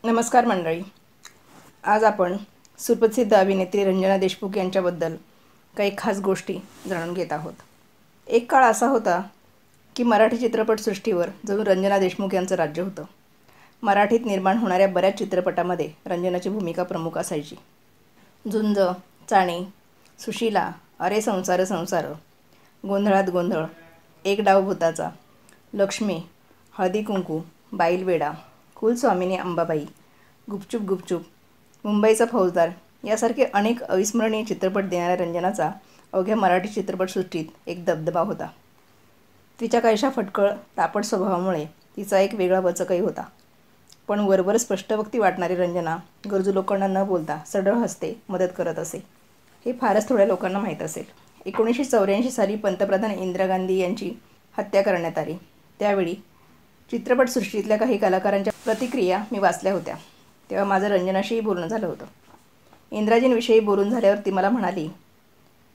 नमस्कार मंडळी. आज आपण सुप्रसिद्ध अभिनेत्री रंजना देशमुख यांच्याबद्दल काही खास गोष्टी जाणून घेत आहोत. एक काळ असा होता की मराठी चित्रपटसृष्टीवर जणू रंजना देशमुख यांचं राज्य होतं. मराठीत निर्माण होणाऱ्या बऱ्याच चित्रपटामध्ये रंजनाची भूमिका प्रमुख असायची. झुंज, चाणी, सुशीला, अरे संसार संसार, गोंधळात गोंधळ, एक डाव भुताचा, लक्ष्मी, हळदी कुंकू, बाईलवेडा, कुलस्वामिनी अंबाबाई, गुपचूप गुपचूप, मुंबईचा फौजदार यासारखे अनेक अविस्मरणीय चित्रपट देणाऱ्या रंजनाचा अवघ्या मराठी चित्रपटसृष्टीत एक दबदबा होता. तिच्या काहीशा फटकळ तापट स्वभावामुळे तिचा एक वेगळा वचकही होता. पण वरवर स्पष्टवक्ती वाटणारी रंजना गरजू लोकांना न बोलता सरळ हसते, मदत करत असे. हे फारच थोड्या लोकांना माहीत असेल. 1984 साली पंतप्रधान इंदिरा गांधी यांची हत्या करण्यात आली. त्यावेळी चित्रपटसृष्टीतल्या काही कलाकारांच्या प्रतिक्रिया मी वाचल्या होत्या. तेव्हा माझं रंजनाशीही बोलणं झालं होतं. इंदिराजींविषयी बोलून झाल्यावर ती मला म्हणाली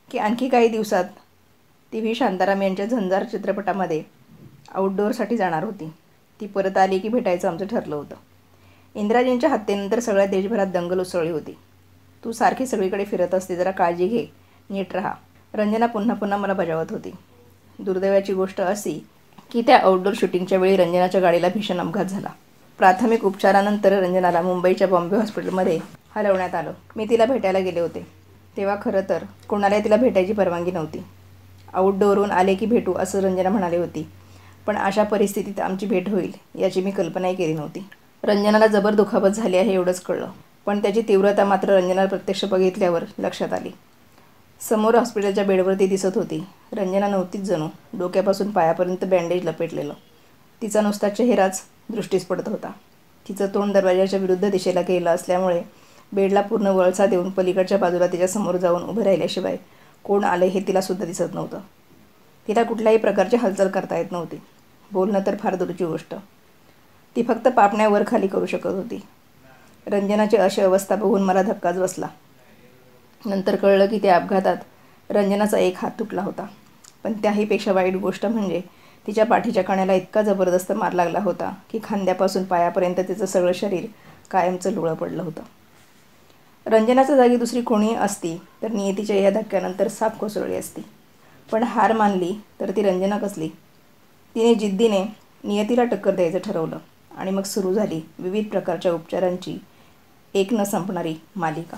की आणखी काही दिवसात ती व्ही शांताराम यांच्या झंजार चित्रपटामध्ये आउटडोअरसाठी जाणार होती. ती परत आली की भेटायचं आमचं ठरलं होतं. इंदिराजींच्या हत्येनंतर सगळ्या देशभरात दंगल उसळली होती. तू सारखी सगळीकडे फिरत असते, जरा काळजी घे, नीट राहा, रंजना पुन्हा पुन्हा मला बजावत होती. दुर्दैवाची गोष्ट अशी की त्या आउटडोअर शूटिंगच्या वेळी रंजनाच्या गाडीला भीषण अपघात झाला. प्राथमिक उपचारानंतर रंजनाला मुंबईच्या बॉम्बे हॉस्पिटलमध्ये हलवण्यात आलं. मी तिला भेटायला गेले होते. तेव्हा खरं तर कोणालाही तिला भेटायची परवानगी नव्हती. आउटडोअरहून आले की भेटू असं रंजना म्हणाली होती. पण अशा परिस्थितीत आमची भेट होईल याची मी कल्पनाही केली नव्हती. रंजनाला जबर दुखापत झाली आहे एवढंच कळलं. पण त्याची तीव्रता मात्र रंजनाला प्रत्यक्ष बघितल्यावर लक्षात आली. समोर हॉस्पिटलच्या बेडवरती दिसत होती. रंजना नव्हतीच जणू. डोक्यापासून पायापर्यंत बँडेज लपेटलेलं. तिचा नुसता चेहराच दृष्टीस पडत होता. तिचं तोंड दरवाजाच्या विरुद्ध दिशेला गेलं असल्यामुळे बेडला पूर्ण वळसा देऊन पलीकडच्या बाजूला तिच्यासमोर जाऊन उभं राहिल्याशिवाय कोण आले हे तिलासुद्धा दिसत नव्हतं. तिला कुठल्याही प्रकारची हालचाल करता येत नव्हती. बोलणं तर फार दूरची गोष्ट. ती फक्त पापण्या वर खाली करू शकत होती. रंजनाची अशी अवस्था बघून मला धक्काच बसला. नंतर कळलं की त्या अपघातात रंजनाचा एक हात तुटला होता. पण त्याहीपेक्षा वाईट गोष्ट म्हणजे तिच्या पाठीच्या कण्याला इतका जबरदस्त मार लागला होता की खांद्यापासून पायापर्यंत तिचं सगळं शरीर कायमचं लुळं पडलं होतं. रंजनाच्या जागी दुसरी कोणीही असती तर नियतीच्या या धक्क्यानंतर साप कोसळली असती. पण हार मानली तर ती रंजना कसली. तिने जिद्दीने नियतीला टक्कर द्यायचं ठरवलं आणि मग सुरू झाली विविध प्रकारच्या उपचारांची एक न संपणारी मालिका.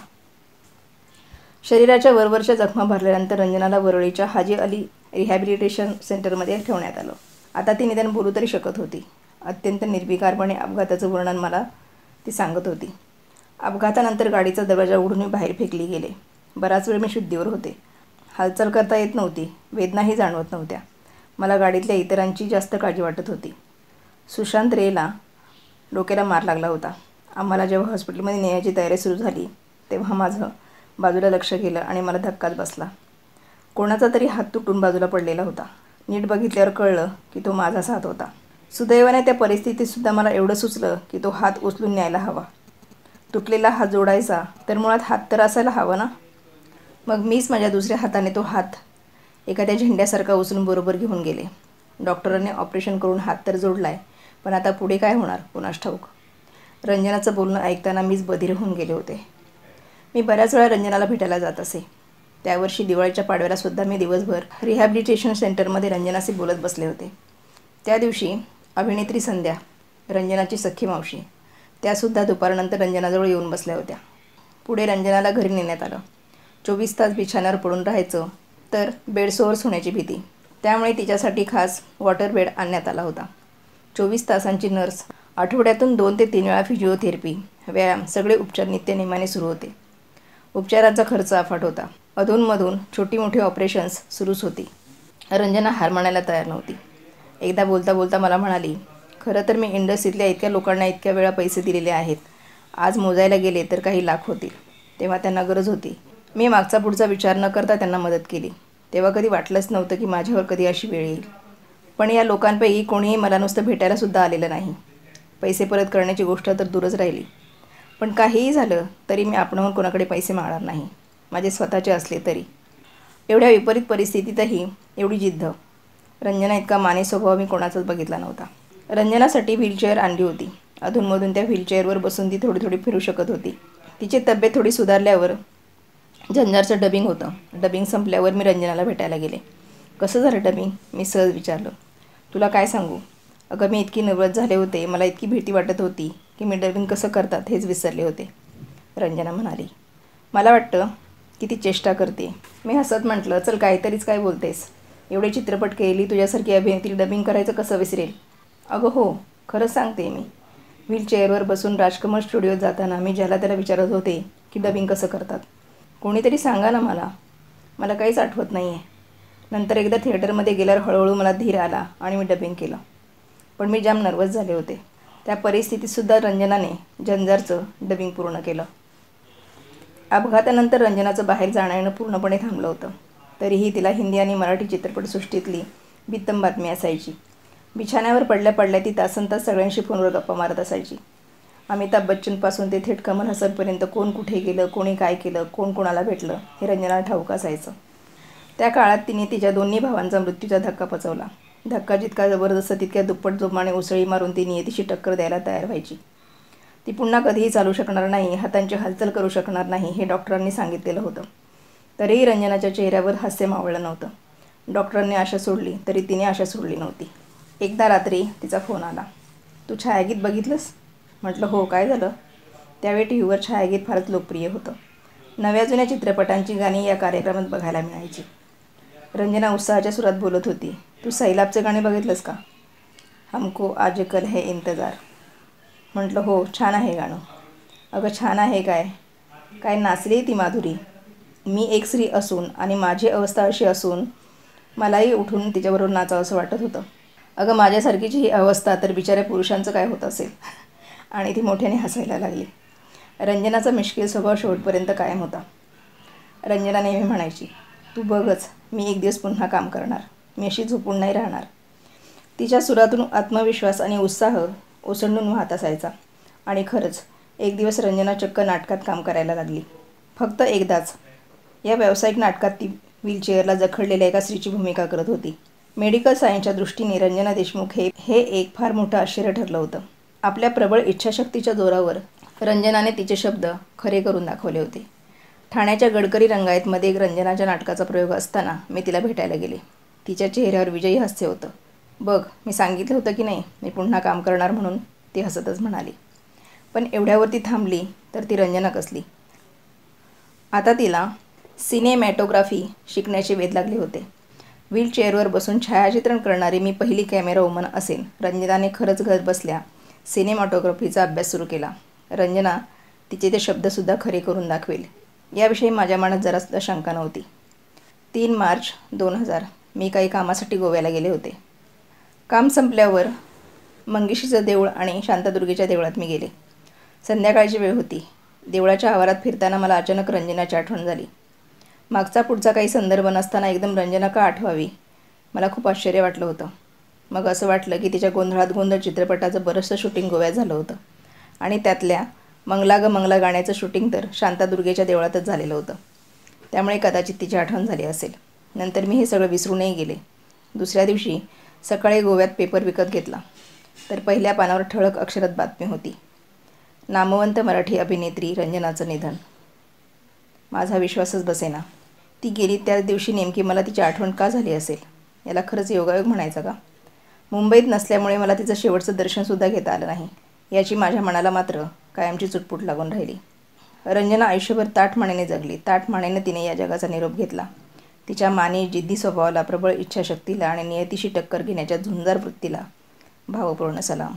शरीराच्या वरवरच्या जखमा भरल्यानंतर रंजनाला वरळीच्या हाजी अली रिहॅबिलिटेशन सेंटरमध्ये ठेवण्यात आलं. आता ती निदान बोलू तरी शकत होती. अत्यंत निर्विकारपणे अपघाताचं वर्णन मला ती सांगत होती. अपघातानंतर गाडीचा दरवाजा उघडून मी बाहेर फेकली गेले. बराच वेळ मी शुद्धीवर होते. हालचाल करता येत नव्हती. वेदनाही जाणवत नव्हत्या. मला गाडीतल्या इतरांची जास्त काळजी वाटत होती. सुशांत रेला डोक्याला मार लागला होता. आम्हाला जेव्हा हॉस्पिटलमध्ये नेण्याची तयारी सुरू झाली तेव्हा माझं बाजूला लक्ष गेलं आणि मला धक्काच बसला. कोणाचा तरी हात तुटून बाजूला पडलेला होता. नीट बघितल्यावर कळलं की तो माझाच हात होता. सुदैवाने त्या परिस्थितीतसुद्धा मला एवढं सुचलं की तो हात उचलून न्यायला हवा. तुटलेला हात जोडायचा तर मुळात हात तर असायला हवा ना. मग मीच माझ्या दुसऱ्या हाताने तो हात एखाद्या झेंड्यासारखा उचलून बरोबर घेऊन गेले. डॉक्टरांनी ऑपरेशन करून हात तर जोडलाय, पण आता पुढे काय होणार कुणास ठाऊक. रंजनाचं बोलणं ऐकताना मीच बधीर होऊन गेले होते. मी बऱ्याच वेळा रंजनाला भेटायला जात असे. त्यावर्षी दिवाळीच्या पाडव्यालासुद्धा मी दिवसभर रिहॅबिलिटेशन सेंटरमध्ये रंजनाशी बोलत बसले होते. त्या दिवशी अभिनेत्री संध्या, रंजनाची सख्खी मावशी, त्यासुद्धा दुपारनंतर रंजनाजवळ येऊन बसल्या होत्या. पुढे रंजनाला घरी नेण्यात आलं. 24 तास बिछाण्यावर पडून राहायचं तर बेडसोअर्स होण्याची भीती. त्यामुळे तिच्यासाठी खास वॉटर बेड आणण्यात आला होता. 24 तासांची नर्स, आठवड्यातून 2 ते 3 वेळा फिजिओथेरपी, व्यायाम, सगळे उपचार नित्यनेमाने सुरू होते. उपचारांचा खर्च अफाट होता. अधूनमधून छोटी मोठी ऑपरेशन्स सुरूच होती. रंजना हार मानायला तयार नव्हती. एकदा बोलता बोलता मला म्हणाली, खरं तर मी इंडस्ट्रीतल्या इतक्या लोकांना इतक्या वेळा पैसे दिलेले आहेत. आज मोजायला गेले तर काही लाख होतील. तेव्हा त्यांना गरज होती. मी मागचा पुढचा विचार न करता त्यांना मदत केली. तेव्हा कधी वाटलंच नव्हतं की माझ्यावर कधी अशी वेळ येईल. पण या लोकांपैकी कोणीही मला नुसतं भेटायलासुद्धा आलेलं नाही. पैसे परत करण्याची गोष्ट तर दूरच राहिली. पण काहीही झालं तरी मी आपणाहून कोणाकडे पैसे मागणार नाही, माझे स्वतःचे असले तरी. एवढ्या विपरीत परिस्थितीतही एवढी जिद्द. रंजना इतका मानी स्वभाव मी कोणाचाच बघितला नव्हता. रंजनासाठी व्हीलचेअर आणली होती अधूनमधून त्या व्हीलचेअरवर बसून ती थोडी थोडी फिरू शकत होती. तिची तब्येत थोडी सुधारल्यावर झंजारचं डबिंग होतं. डबिंग संपल्यावर मी रंजनाला भेटायला गेले. कसं झालं डबिंग? मी सहज विचारलं. तुला काय सांगू? अगं मी इतकी नर्वस झाले होते, मला इतकी भीती वाटत होती की मी डबिंग कसं करतात हेच विसरले होते, रंजना म्हणाली. मला वाटतं की ती चेष्टा करते. मी हसत म्हटलं, चल काहीतरीच काय बोलतेस, एवढे चित्रपट केली, तुझ्यासारखी अभिनेत्री डबिंग करायचं कसं विसरेल? अगं हो, खरंच सांगते मी. व्हीलचेअरवर बसून राजकमल स्टुडिओत जाताना मी ज्याला त्याला विचारत होते की डबिंग कसं करतात. कोणीतरी सांगा ना मला. मला काहीच आठवत नाही आहे. नंतर एकदा थिएटरमध्ये गेल्यावर हळूहळू मला धीर आला आणि मी डबिंग केलं. पण मी जाम नर्वस झाले होते. त्या परिस्थितीतसुद्धा रंजनाने झंजारचं डबिंग पूर्ण केलं. अपघातानंतर रंजनाचं बाहेर जाणं येणं पूर्णपणे थांबलं होतं. तरीही तिला हिंदी आणि मराठी चित्रपटसृष्टीतली बित्तम बातमी असायची. बिछाण्यावर पडल्या पडल्या ती तासनतास सगळ्यांशी फोनवर गप्पा मारत असायची. अमिताभ बच्चनपासून ते थेट कमल हसनपर्यंत कोण कुठे गेलं, कोणी काय केलं, कोण कोणाला भेटलं हे रंजनाला ठाऊक असायचं. त्या काळात तिने तिच्या दोन्ही भावांचा मृत्यूचा धक्का पचवला. धक्का जितका जबरदस्त तितक्या दुप्पट जोमाने उसळी मारून ती नियतीशी टक्कर द्यायला तयार व्हायची. ती पुन्हा कधीही चालू शकणार नाही, हातांची हालचाल करू शकणार नाही हे डॉक्टरांनी सांगितलेलं होतं. तरीही रंजनाच्या चेहऱ्यावर हास्य मावळलं नव्हतं. डॉक्टरांनी आशा सोडली तरी तिने आशा सोडली नव्हती. एकदा रात्री तिचा फोन आला. तू छायागीत बघितलंस? म्हटलं हो, काय झालं? त्यावेळी टी व्हीवर छायागीत फारच लोकप्रिय होतं. नव्या जुन्या चित्रपटांची गाणी या कार्यक्रमात बघायला मिळायची. रंजना उत्साहाच्या सुरात बोलत होती. तू सैलाबचे गाणे बघितलंस का? हमको आजकल है इंतजार. म्हटलं हो, छान आहे गाणं. अगं छान आहे काय? काय नाचली ती माधुरी. मी एक स्त्री असून आणि माझी अवस्था अशी असून मलाही उठून तिच्याबरोबर नाचावं असं वाटत होतं. अगं माझ्यासारखीची ही अवस्था तर बिचाऱ्या पुरुषांचं काय होत असेल. आणि ती मोठ्याने हसायला लागली. रंजनाचा मिश्किल स्वभाव शेवटपर्यंत कायम होता. रंजना नेहमी म्हणायची, तू बघच, मी एक दिवस पुन्हा काम करणार, मी अशी झोपून नाही राहणार. तिच्या सुरातून आत्मविश्वास आणि उत्साह ओसंडून वाहत असायचा. आणि खरंच एक दिवस रंजना चक्क नाटकात काम करायला लागली. फक्त एकदाच. या व्यावसायिक नाटकात ती व्हीलचेअरला जखडलेल्या एका स्त्रीची भूमिका करत होती. मेडिकल सायन्सच्या दृष्टीने रंजना देशमुख हे एक फार मोठं आश्चर्य ठरलं होतं. आपल्या प्रबळ इच्छाशक्तीच्या जोरावर रंजनाने तिचे शब्द खरे करून दाखवले होते. ठाण्याच्या गडकरी रंगायतमध्ये रंजनाच्या नाटकाचा प्रयोग असताना मी तिला भेटायला गेले. तिच्या चेहऱ्यावर विजयी हास्य होतं. बघ, मी सांगितलं होतं की नाही मी पुन्हा काम करणार म्हणून, ती हसतच म्हणाली. पण एवढ्यावरती थांबली तर ती रंजना कसली. आता तिला सिनेमॅटोग्राफी शिकण्याचे वेध लागले होते. व्हीलचेअरवर बसून छायाचित्रण करणारी मी पहिली कॅमेरा वुमन असेन. रंजनाने खरंच घर बसल्या सिनेमॅटोग्राफीचा अभ्यास सुरू केला. रंजना तिचे ते शब्दसुद्धा खरे करून दाखवेल याविषयी माझ्या मनात जरासुद्धा शंका नव्हती. 3 मार्च 2000 मी काही कामासाठी गोव्याला गेले होते. काम संपल्यावर मंगेशीचं देऊळ आणि शांतादुर्गेच्या देवळात मी गेले. संध्याकाळची वेळ होती. देवळाच्या आवारात फिरताना मला अचानक रंजनाची आठवण झाली. मागचा पुढचा काही संदर्भ नसताना एकदम रंजना का आठवावी, मला खूप आश्चर्य वाटलं होतं. मग असं वाटलं की तिच्या गोंधळात गोंधळ चित्रपटाचं बरंचसं शूटिंग गोव्यात झालं होतं आणि त्यातल्या मंगला ग मंगला गाण्याचं शूटिंग तर शांतादुर्गेच्या देवळातच झालेलं होतं. त्यामुळे कदाचित तिची आठवण झाली असेल. नंतर मी हे सगळं विसरूनही गेले. दुसऱ्या दिवशी सकाळी गोव्यात पेपर विकत घेतला तर पहिल्या पानावर ठळक अक्षरात बातमी होती. नामवंत मराठी अभिनेत्री रंजनाचं निधन. माझा विश्वासच बसेना. ती गेली त्याच दिवशी नेमकी मला तिची आठवण का झाली असेल. याला खरंच योगायोग म्हणायचा का? मुंबईत नसल्यामुळे मला तिचं शेवटचं दर्शनसुद्धा घेता आलं नाही याची माझ्या मनाला मात्र कायमची चुटपुट लागून राहिली. रंजना आयुष्यभर ताठमानेने जगली. ताठमानेने तिने या जगाचा निरोप घेतला. तिच्या मानी जिद्दी स्वभावाला, प्रबळ इच्छाशक्तीला आणि नियतीशी टक्कर घेण्याच्या झुंजार वृत्तीला भावपूर्ण सलाम.